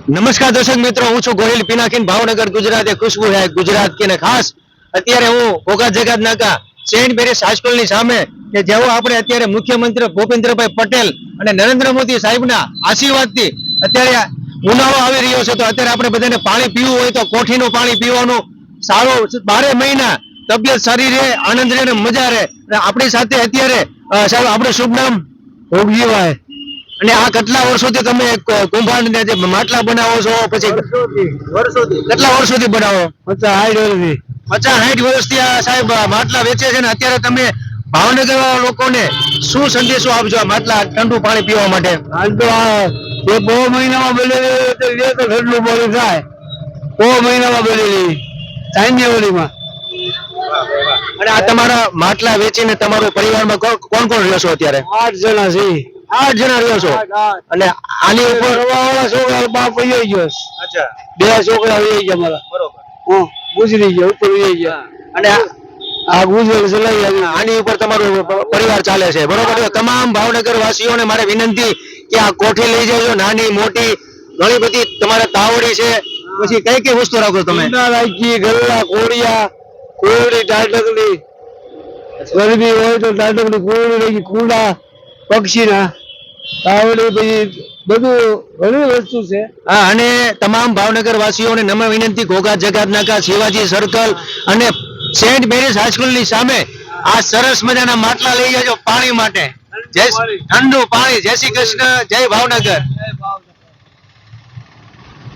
નમસ્કાર દર્શક મિત્રો, હું છું ગોહિલ પિનાકીન, ભાવનગર ગુજરાત. ખુશ્બુ હે ગુજરાત की ને ખાસ અત્યારે હું ઘોઘા જગાત નાકા સેન્ટ મેરીસ હાઈસ્કૂલ ની સામે કે જેવો આપણે અત્યારે મુખ્યમંત્રી ભૂપેન્દ્રભાઈ પટેલ અને નરેન્દ્ર મોદી સાહેબના આશીર્વાદથી અત્યારે ઉનાળો આવી રહ્યો છે, તો અત્યારે આપણે બધાને પાણી પીવું હોય તો કોઠીનું પાણી પીવાનું સારું. 12 મહિના તબિયત સારી રહે, આનંદ રહે, મજા રહે. આપણી સાથે અત્યારે સાહેબ આપણું શુભ નામ ભોગજીભાઈ. અને આ કેટલા વર્ષોથી તમે કુંભાર જે માટલા બનાવો છો? પછી વર્ષોથી કેટલા વર્ષોથી બનાવો? 50-60 વર્ષથી આ સાહેબ માટલા વેચે છે ને અત્યારે તમે ભાવનગર વાળા લોકોને શું સંદેશો આપજો આ માટલા ઠંડુ પાણી પીવા માટે? બહુ મહિનામાં બનેલી ઠંડુ પાણી થાય, બહુ મહિનામાં બનેલી જાન્યુઆરીમાં. અને આ તમારા માટલા વેચીને તમારો પરિવારમાં કોણ કોણ રહ્યો છો અત્યારે? 8 જણા છે. 8 જણા રહ્યો છો. અને આની ઉપર છોકરા બાપ વહી ગયો. અચ્છા, 2 છોકરા વહી ગયા મારા. બરોબર. ગુજરી ગયા, ઉપર વહી ગયા. અને આ ગુજરાત ચલાવી આની ઉપર તમારો પરિવાર ચાલે છે, બરોબર? તમામ ભાવનગર વાસીઓને મારે વિનંતી કે આ કોઠી લઈ જજો, નાની મોટી ઘણી બધી તમારે તાવડી છે. પછી કઈ કઈ વસ્તુ રાખો તમે? રાખી ગલ્લા, કોડિયા, કોળી, ટાટકડી, ગરમી હોય તો ટાટકડી, કોળી રાખી, કુંડા પક્ષીના તાવડી, પછી બધું ઘણી વસ્તુ છે. હા, અને તમામ ભાવનગર વાસીઓને નમ્ર વિનંતી, ઘોઘા જગાત નાકા, શિવાજી સર્કલ અને સેન્ટ મેરીસ હાઈસ્કૂલ ની સામે આ સરસ મજાના માટલા લઈ જજો પાણી માટે. જય ઠંડુ પાણી. જય શ્રી કૃષ્ણ, જય ભાવનગર.